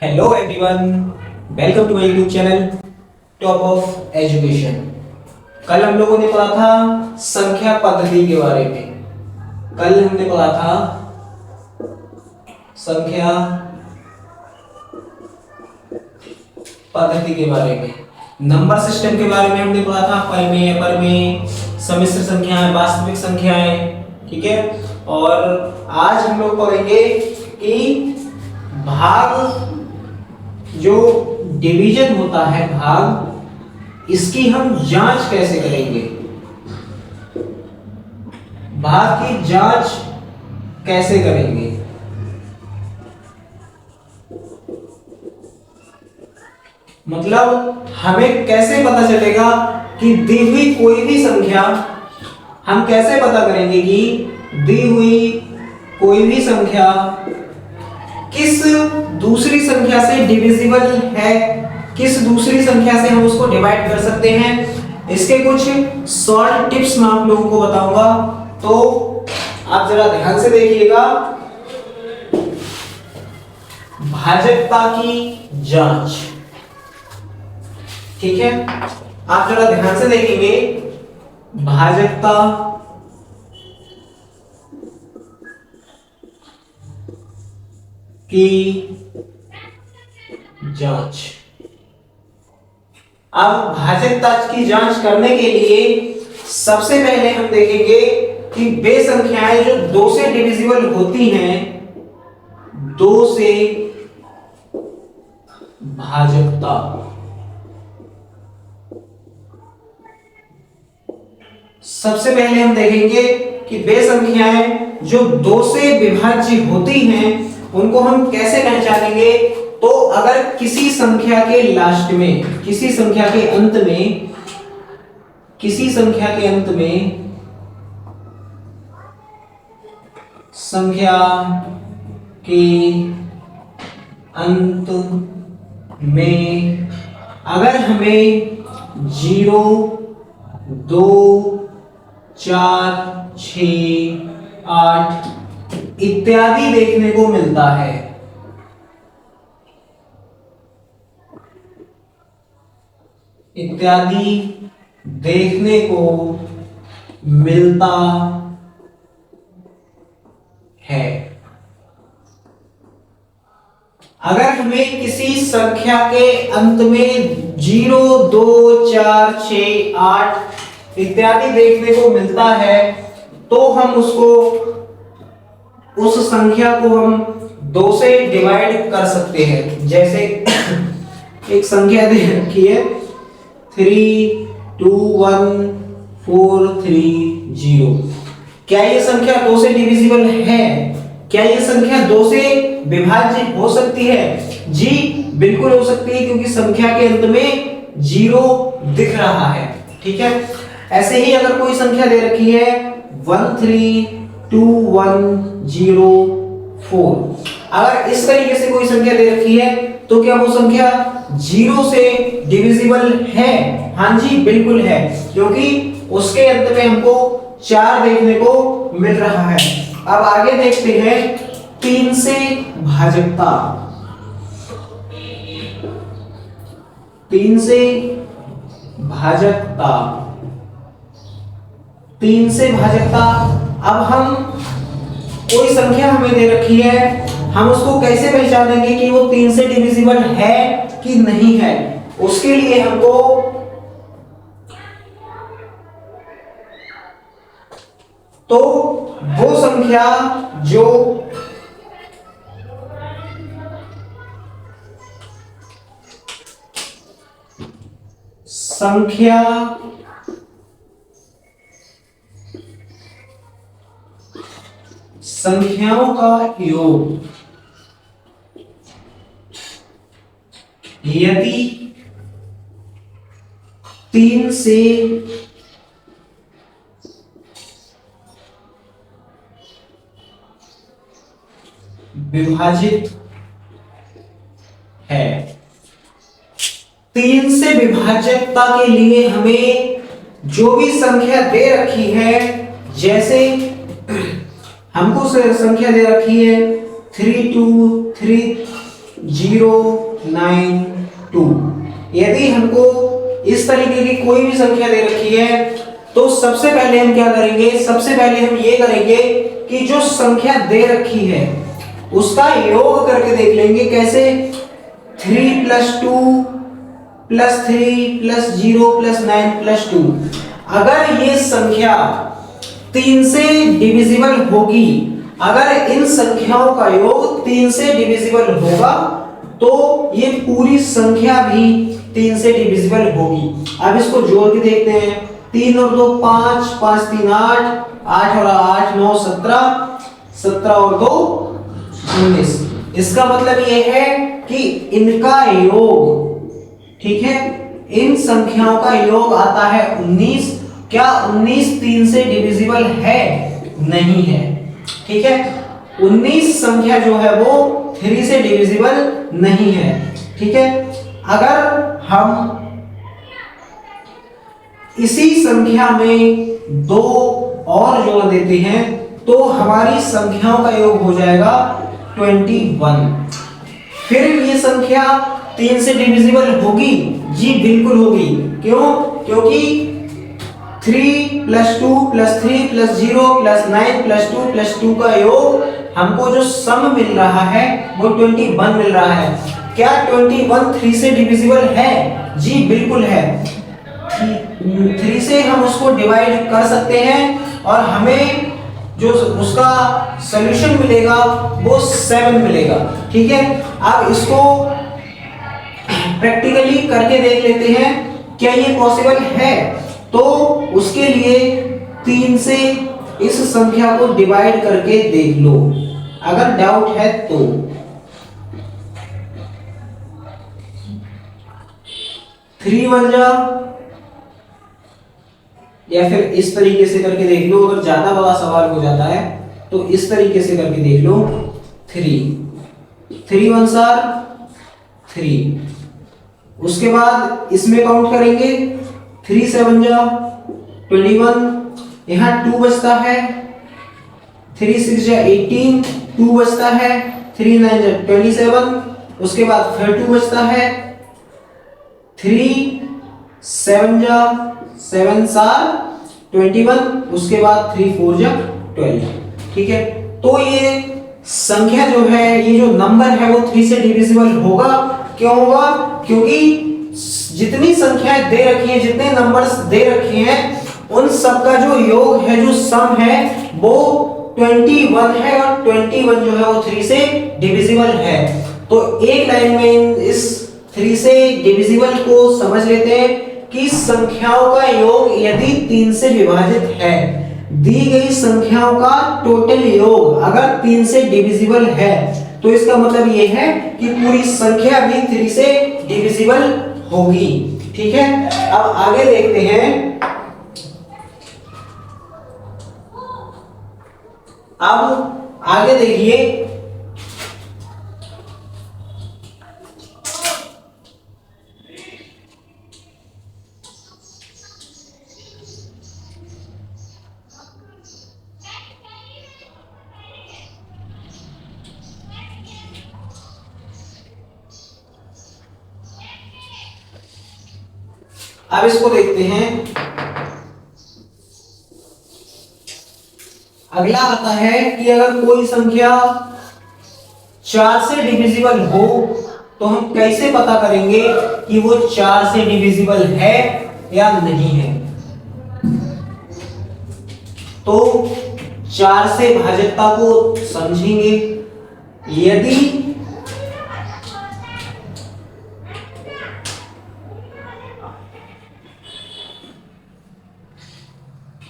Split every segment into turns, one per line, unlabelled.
Hello everyone, welcome to my YouTube channel top of education. कल हम लोगों ने पढ़ा था संख्या पद्धति के बारे में। कल हमने पढ़ा था संख्या पद्धति के बारे में, नंबर सिस्टम के बारे में हमने पढ़ा था, परिमेय, अपरिमेय, सम्मिश्र संख्याएं, वास्तविक संख्याएं, ठीक है। और आज हम लोग पढ़ेंगे कि भाग, जो डिवीजन होता है भाग, इसकी हम जांच कैसे करेंगे, भाग की जांच कैसे करेंगे। मतलब हमें कैसे पता चलेगा कि दी हुई कोई भी संख्या, हम कैसे पता करेंगे कि दी हुई कोई भी संख्या किस दूसरी संख्या से डिविजिबल है, किस दूसरी संख्या से हम उसको डिवाइड कर सकते हैं। इसके कुछ शॉर्ट टिप्स मैं आप लोगों को बताऊंगा, तो आप जरा ध्यान से देखिएगा। भाजकता की जांच, ठीक है, आप जरा ध्यान से देखेंगे। भाजकता की जांच। अब भाजकता की जांच करने के लिए सबसे पहले हम देखेंगे कि वे संख्याएं जो 2 से डिविजिबल होती हैं, 2 से भाजकता, सबसे पहले हम देखेंगे कि वे संख्याएं जो 2 से विभाज्य होती हैं उनको हम कैसे पहचानेंगे। तो अगर किसी संख्या के लास्ट में, किसी संख्या के अंत में, किसी संख्या के अंत में, संख्या के अंत में अगर हमें 0, 2, 4, 6, 8 इत्यादि देखने को मिलता है, इत्यादि देखने को मिलता है। अगर हमें किसी संख्या के अंत में 0, 2, 4, 6, 8 इत्यादि देखने को मिलता है, तो हम उसको, उस संख्या को हम 2 से डिवाइड कर सकते हैं। जैसे एक संख्या दे रखी है 321430। क्या ये संख्या 2 से डिविजिबल है? क्या ये संख्या 2 से विभाज्य हो सकती है? जी बिल्कुल हो सकती है, क्योंकि संख्या के अंत में 0 दिख रहा है, ठीक है। ऐसे ही अगर कोई संख्या दे रखी है 132104, अगर इस तरीके से कोई संख्या दे रखी है, तो क्या वो संख्या 0 से डिविजिबल है? हाँ जी बिल्कुल है, क्योंकि उसके अंत में हमको 4 देखने को मिल रहा है। अब आगे देखते हैं 3 से भाजकता। 3 से भाजकता, 3 से भाजकता। अब हम, कोई संख्या हमें दे रखी है, हम उसको कैसे पहचानेंगे कि वो 3 से डिविजिबल है कि नहीं है? उसके लिए हमको तो वो संख्या जो संख्या संख्याओं का योग यदि 3 से विभाजित है, 3 से विभाजकता के लिए हमें जो भी संख्या दे रखी है, जैसे हमको संख्या दे रखी है 3234, 092। यदि हमको इस तरीके की कोई भी संख्या दे रखी है तो सबसे पहले हम क्या करेंगे, सबसे पहले हम ये करेंगे कि जो संख्या दे रखी है उसका योग करके देख लेंगे। कैसे? 3 + 2 + 3 + 0 + 9 + 2। अगर ये संख्या 3 से डिविजिबल होगी, अगर इन संख्याओं का योग 3 से डिविजिबल होगा तो ये पूरी संख्या भी 3 से डिविजिबल होगी। अब इसको जोड़ के देखते हैं। 3 और 2 5, 5 3 8, 8 और 8 9 17, 17 और 2 19। इसका मतलब ये है कि इनका योग, ठीक है, इन संख्याओं का योग आता है 19। क्या 19 3 से डिविजिबल है? नहीं है। ठीक है, 19 संख्या जो है वो 3 से डिविजिबल नहीं है। ठीक है, अगर हम इसी संख्या में 2 और जोड़ देते हैं तो हमारी संख्याओं का योग हो जाएगा 21। फिर ये संख्या 3 से डिविजिबल होगी? जी बिल्कुल होगी। क्यों? क्योंकि 3 + 2 + 3 + 0 + 9 + 2 + 2 का योग हमको जो सम मिल रहा है वो 21 मिल रहा है। क्या 21 3 से डिविजिबल है? जी बिल्कुल है। 3 से हम उसको डिवाइड कर सकते हैं और हमें जो उसका सॉल्यूशन मिलेगा वो 7 मिलेगा। ठीक है, अब इसको प्रैक्टिकली करके देख लेते हैं क्या ये पॉसिबल है। तो उसके लिए 3 से इस संख्या को डिवाइड करके देख लो, अगर डाउट है तो। 3 1 जा, या फिर इस तरीके से करके देख लो। अगर ज्यादा बड़ा सवाल हो जाता है तो इस तरीके से करके देख लो। 3 1 3। उसके बाद इसमें काउंट करेंगे। 3 7 जा 21, यहां 2 बचता है। 3 6 जा 18, 2 बचता है। 3 9 जा 27, उसके बाद फिर 2 बचता है। 3 7 जा 7 21, उसके बाद 3 4 जा 12। ठीक है, तो ये संख्या जो है, ये जो नंबर है वो 3 से डिविजिबल होगा। क्यों होगा? क्योंकि जितनी संख्याएं दे रखी हैं, जितने नंबर्स दे रखे हैं, उन सब का जो योग है, जो सम है वो 21 है और 21 जो है वो 3 से डिविजिबल है। तो एक लाइन में इस 3 से डिविजिबल को समझ लेते हैं कि संख्याओं का योग यदि 3 से विभाजित है, दी गई संख्याओं का टोटल योग अगर 3 से डिविजिबल है, तो इसका मतलब यह है कि पूरी संख्या भी 3 से डिविजिबल होगी। ठीक है, अब आगे देखते हैं। अब आगे देखिए, अब इसको देखते हैं। अगला आता है कि अगर कोई संख्या 4 से डिविजिबल हो तो हम कैसे पता करेंगे कि वो 4 से डिविजिबल है या नहीं है। तो 4 से भाज्यता को समझेंगे। यदि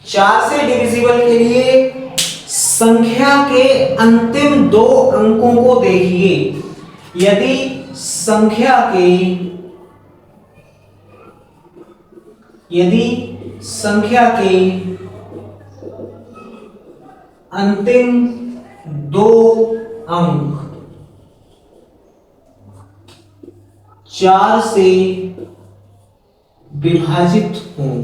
4 से डिविजिबल के लिए संख्या के अंतिम 2 अंकों को देखिए। यदि संख्या के अंतिम 2 अंक 4 से विभाजित हों,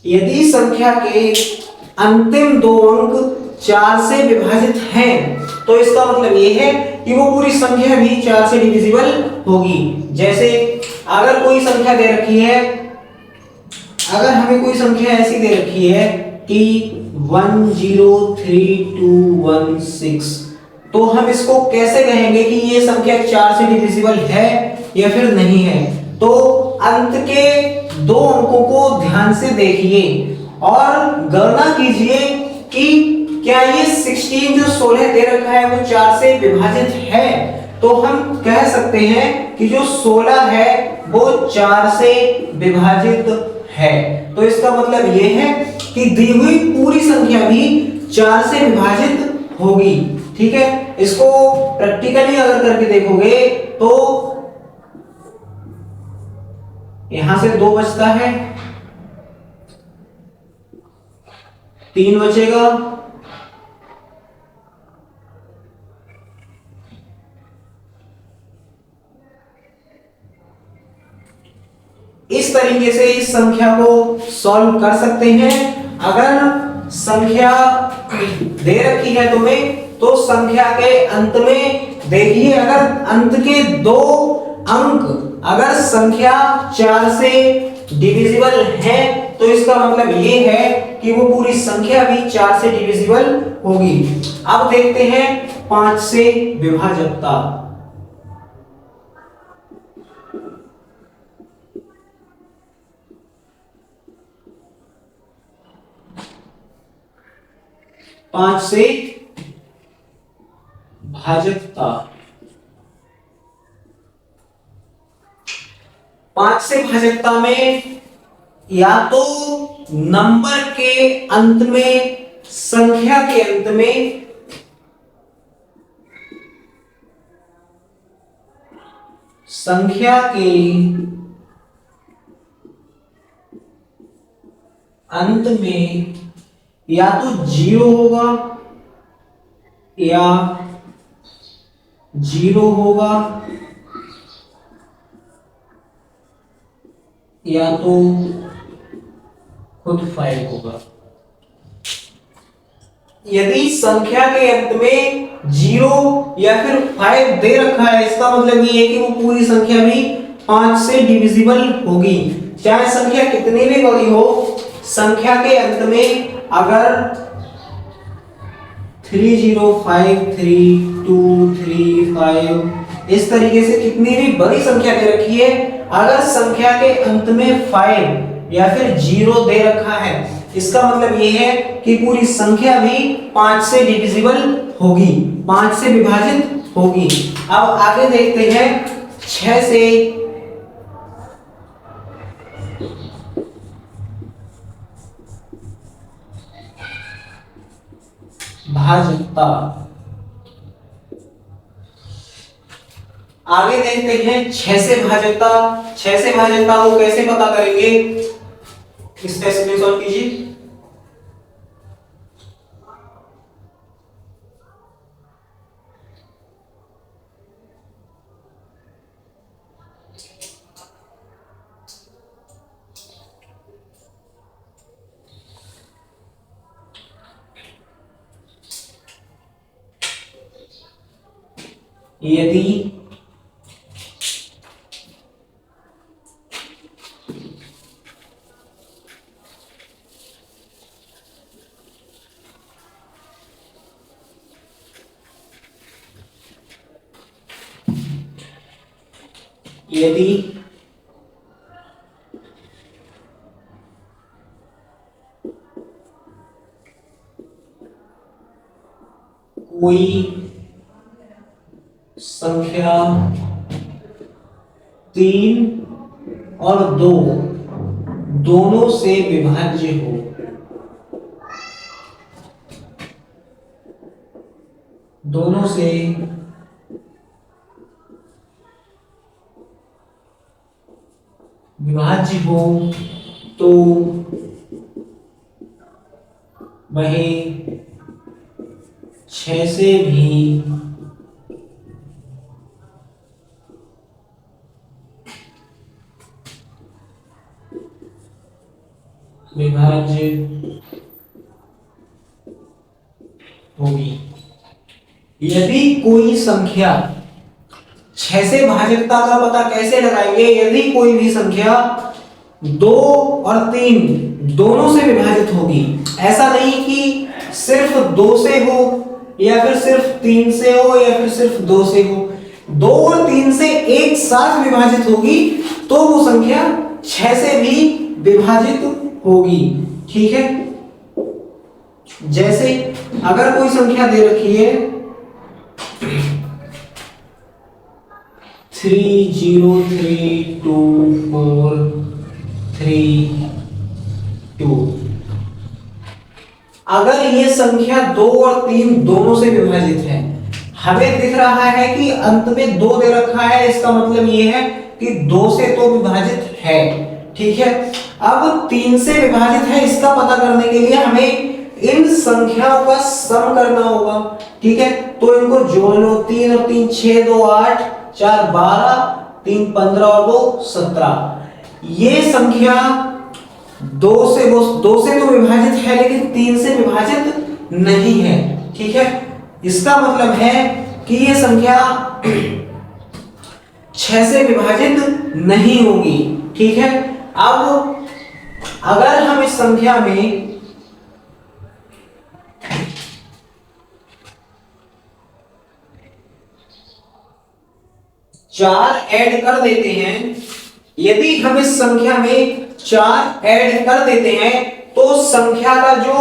यदि संख्या के अंतिम दो अंक 4 से विभाजित हैं, तो इसका मतलब ये है कि वो पूरी संख्या भी 4 से डिविजिबल होगी। जैसे अगर कोई संख्या दे रखी है, अगर हमें कोई संख्या ऐसी दे रखी है कि 103216, तो हम इसको कैसे कहेंगे कि ये संख्या 4 से डिविजिबल है या फिर नहीं है? तो अंत के दो अंकों को ध्यान से देखिए और गणना कीजिए कि क्या ये 16 जो 16 दे रखा है वो 4 से विभाजित है। तो हम कह सकते हैं कि जो 16 है वो 4 से विभाजित है। तो इसका मतलब ये है कि दी हुई पूरी संख्या भी 4 से विभाजित होगी। ठीक है, इसको प्रैक्टिकली अगर करके देखोगे तो यहां से 2 बचता है, 3 बचेगा, इस तरीके से इस संख्या को सॉल्व कर सकते हैं। अगर संख्या दे रखी है तुम्हें तो संख्या के अंत में देखिए, अगर अंत के दो अंक अगर संख्या 4 से डिविजिबल है तो इसका मतलब ये है कि वो पूरी संख्या भी 4 से डिविजिबल होगी। अब देखते हैं 5 से विभाजकता। 5 से भाजकता। 5 से भाजकता में या तो नंबर के अंत में, संख्या के अंत में संख्या के अंत में या तो 0 होगा या 0 होगा या तो खुद 5 होगा। यदि संख्या के अंत में 0 या फिर 5 दे रखा है, इसका मतलब ये है कि वो पूरी संख्या भी 5 से डिविजिबल होगी। चाहे संख्या कितनी भी बड़ी हो, संख्या के अंत में अगर 3053235 इस तरीके से कितनी भी बड़ी संख्या दे रखी है, अगर संख्या के अंत में 5 या फिर 0 दे रखा है, इसका मतलब ये है कि पूरी संख्या भी 5 से डिविजिबल होगी, 5 से विभाजित होगी। अब आगे देखते हैं 6 से भाजकता। आगे देखते हैं 6 से भाजकता। 6 से भाजकता को कैसे पता करेंगे, इसका स्क्रीनशॉट कीजिए। यदि यदि कोई संख्या 3 और 2 दोनों से विभाज्य हो, दोनों से विभाज्य हो तो वह 6 से भी विभाज्य होगी। यदि कोई संख्या 6 से भाजकता का पता कैसे लगाएंगे? यदि कोई भी संख्या 2 और 3 दोनों से विभाजित होगी, ऐसा नहीं कि सिर्फ 2 से हो या फिर सिर्फ 3 से हो या फिर सिर्फ 2 से हो, 2 और 3 से एक साथ विभाजित होगी तो वो संख्या 6 से भी विभाजित होगी। ठीक है, जैसे अगर कोई संख्या दे रखी है 303243 अगर ये संख्या 2 और 3 दोनों से विभाजित है, हमें दिख रहा है कि अंत में 2 दे रखा है, इसका मतलब ये है कि 2 से तो विभाजित है। ठीक है, अब 3 से विभाजित है, इसका पता करने के लिए हमें इन संख्याओं का सम करना होगा। ठीक है, तो इनको जोड़ लो, 3 और 3 6, 2 8, 4 12, 3 15 और 2 17। ये संख्या 2 से तो विभाजित है लेकिन 3 से विभाजित नहीं है। ठीक है, इसका मतलब है कि ये संख्या 6 से विभाजित नहीं होगी। ठीक है, अब अगर हम इस संख्या में 4 ऐड कर देते हैं, यदि हम इस संख्या में 4 ऐड कर देते हैं तो संख्या का जो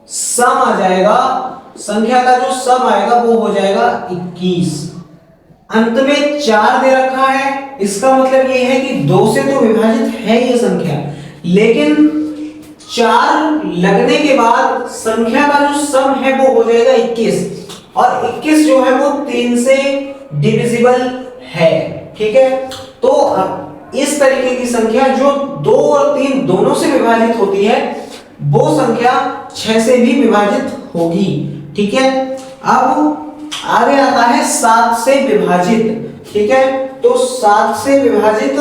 सम आ जाएगा, संख्या का जो सम आएगा वो हो जाएगा 21। अंत में 4 दे रखा है, इसका मतलब ये है कि 2 से तो विभाजित है ये संख्या, लेकिन 4 लगने के बाद संख्या का जो सम है वो हो जाएगा 21, और 21 जो है वो 3 से डिविजिबल है। ठीक है, तो इस तरीके की संख्या जो 2 और 3 दोनों से विभाजित होती है वो संख्या 6 से भी विभाजित होगी। ठीक है, अब आगे आता है 7 से विभाजित। ठीक है, तो 7 से विभाजित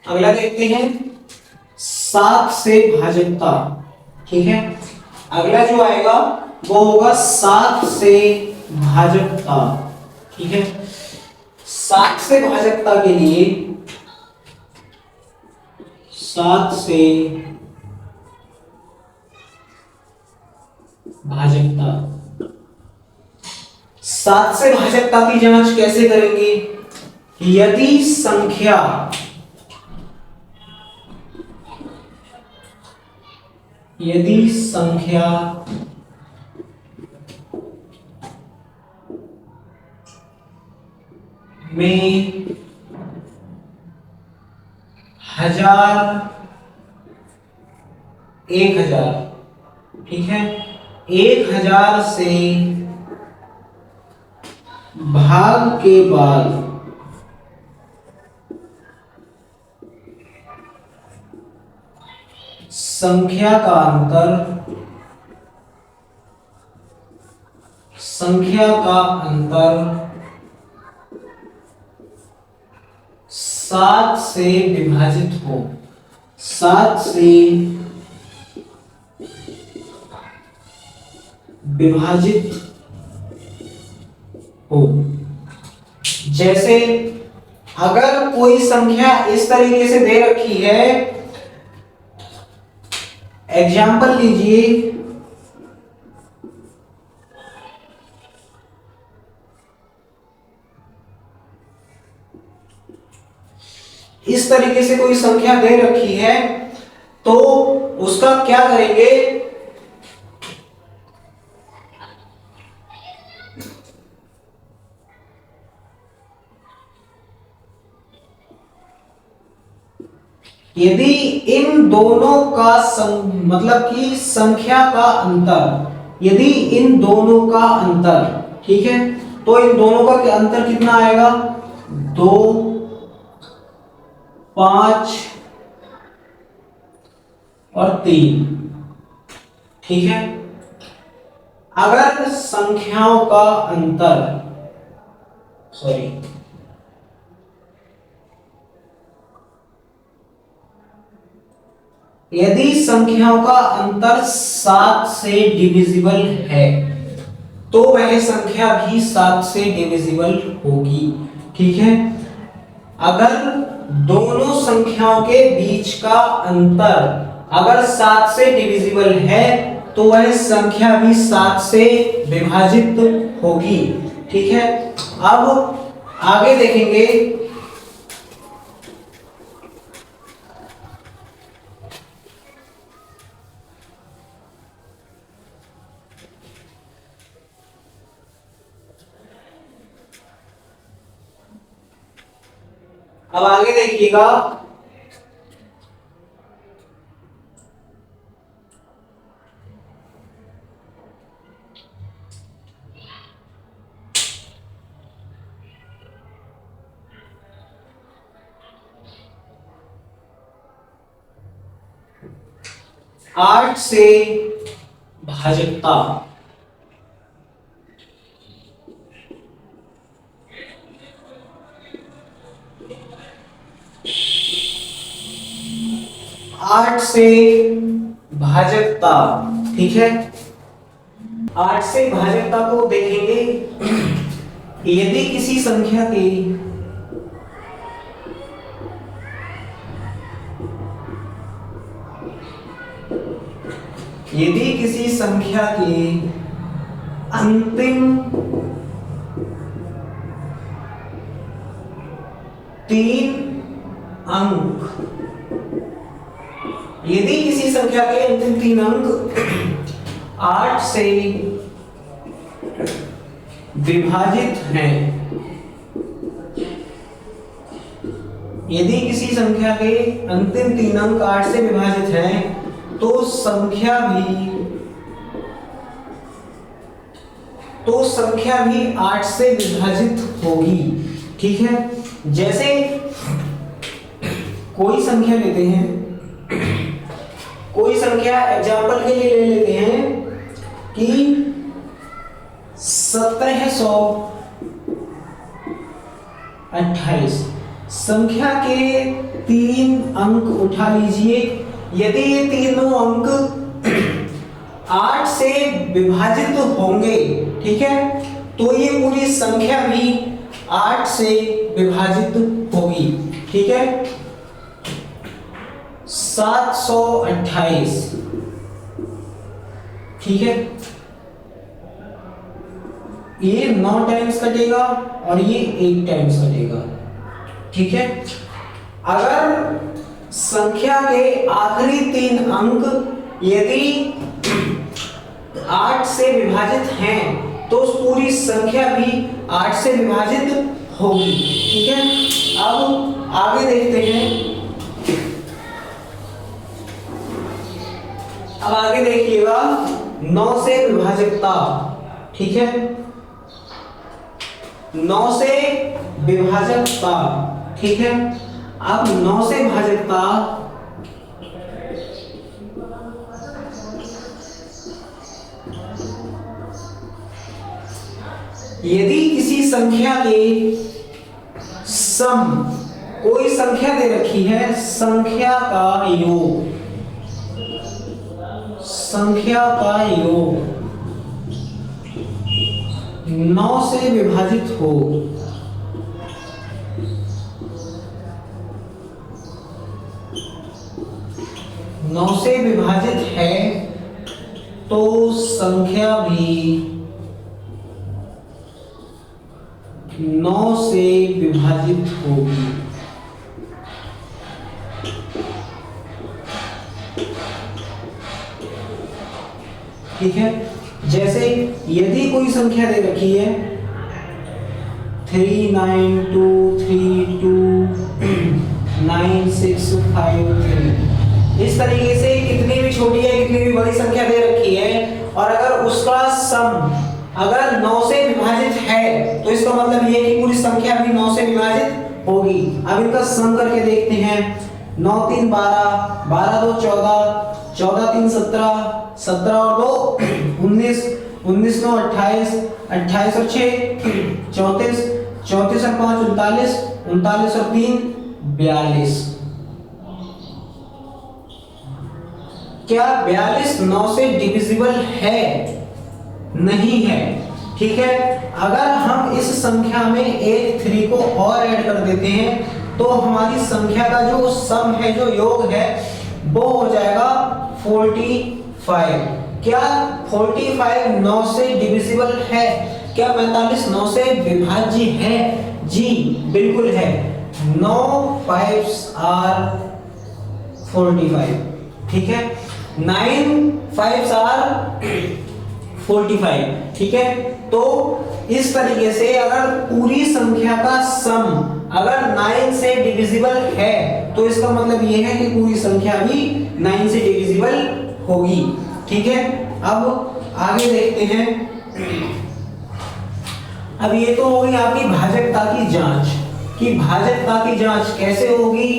अगला देखते हैं 7 से भाजकता। ठीक है, अगला जो आएगा वो होगा 7 से भाजकता। ठीक है, 7 से भाजकता के लिए 7 से भाजकता, 7 से भाजकता की जांच कैसे करेंगे? यदि संख्या में 1000 1000, ठीक है, 1000 से भाग के बाद संख्या का अंतर 7 से विभाजित हो, 7 से विभाजित हो। जैसे अगर कोई संख्या इस तरीके से दे रखी है, एग्जाम्पल लीजिए, इस तरीके से कोई संख्या दे रखी है तो उसका क्या करेंगे? यदि इन दोनों का मतलब कि संख्या का अंतर, यदि इन दोनों का अंतर, ठीक है, तो इन दोनों का अंतर कितना आएगा? 2, 5 और 3। ठीक है, अगर संख्याओं का अंतर, सॉरी यदि संख्याओं का अंतर 7 से डिविजिबल है तो वह संख्या भी 7 से डिविजिबल होगी। ठीक है, अगर दोनों संख्याओं के बीच का अंतर अगर 7 से डिविजिबल है तो वह संख्या भी 7 से विभाजित होगी। ठीक है, अब आगे देखेंगे। अब आगे देखिएगा, 8 से भाजकता। आठ से भाजकता। ठीक है, 8 से भाजकता को देखेंगे। यदि किसी संख्या के अंतिम 3 अंक, यदि किसी संख्या के अंतिम 3 अंक 8 से विभाजित हैं, यदि किसी संख्या के अंतिम 3 अंक 8 से विभाजित हैं तो संख्या भी 8 से विभाजित होगी। ठीक है, जैसे कोई संख्या लेते हैं, कोई संख्या एग्जाम्पल के लिए ले लेते हैं कि 1728। संख्या के 3 अंक उठा लीजिए। यदि ये तीनों अंक 8 से विभाजित होंगे, ठीक है, तो ये पूरी संख्या भी 8 से विभाजित होगी। ठीक है, 728। ठीक है, ये 9 टाइम्स कटेगा और ये 1 टाइम्स कटेगा। ठीक है, अगर संख्या के आखिरी 3 अंक यदि 8 से विभाजित हैं तो उस पूरी संख्या भी 8 से विभाजित होगी। ठीक है, अब आगे देखते हैं। अब आगे देखिएगा 9 से विभाजकता। ठीक है, 9 से विभाजकता। ठीक है, अब 9 से भाजकता, यदि किसी संख्या के सम, कोई संख्या दे रखी है, संख्या का योग 9 से विभाजित हो, 9 से विभाजित है तो संख्या भी 9 से विभाजित होगी। ठीक है, जैसे यदि कोई संख्या दे रखी है 39232965, इस तरीके से कितनी भी छोटी है कितनी भी बड़ी संख्या दे रखी है और अगर उसका सम अगर 9 से विभाजित है तो इसका मतलब ये कि पूरी संख्या भी 9 से विभाजित होगी। अब इनका सम करके देखते हैं। 9 3 12, 12 2 14, 14 3 17, 17 और 2 19, 19 9 28, 28 और 6 34, 34 और 5 39, 39 और 3 42। क्या 42 9 से डिविजिबल है? नहीं है। ठीक है, अगर हम इस संख्या में एक 3 को और ऐड कर देते हैं तो हमारी संख्या का जो सम है, जो योग है, वो हो जाएगा 45। क्या 45 9 से डिविजिबल है? क्या 45 9 से विभाज्य है? जी बिल्कुल है। 9 5s are 45। ठीक है, 9 5s are 45। ठीक है, तो इस तरीके से अगर पूरी संख्या का सम अगर 9 से डिविजिबल है तो इसका मतलब ये है कि पूरी संख्या भी 9 से डिविजिबल होगी। ठीक है, अब आगे देखते हैं। अब ये तो होगी आपकी भाजकता की जांच, कि भाजकता की जांच कैसे होगी,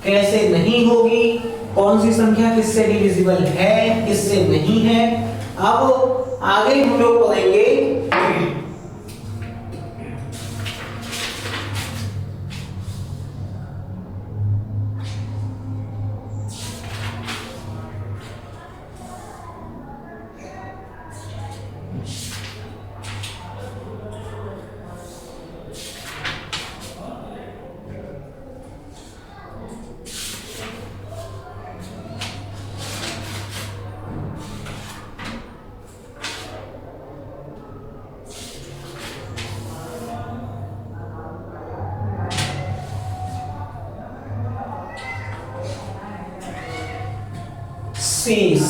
कैसे नहीं होगी, कौन सी संख्या किससे डिविजिबल है, किससे नहीं है। अब आगे हम लोग पढ़ेंगे शेष।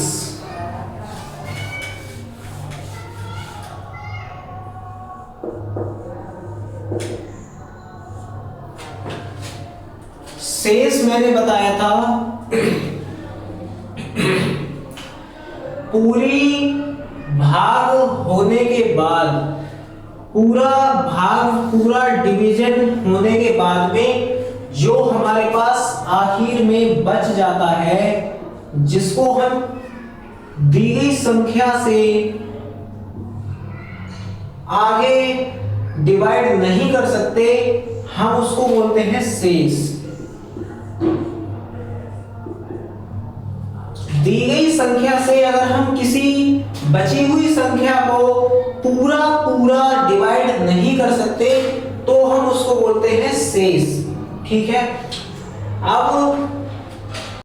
शेष मैंने बताया था पूरी भाग होने के बाद, पूरा भाग, पूरा डिवीजन होने के बाद में जो हमारे पास आखिर में बच जाता है, जिसको हम दी गई संख्या से आगे डिवाइड नहीं कर सकते, हम उसको बोलते हैं शेष। दी गई संख्या से अगर हम किसी बची हुई संख्या को पूरा पूरा डिवाइड नहीं कर सकते तो हम उसको बोलते हैं शेष। ठीक है, अब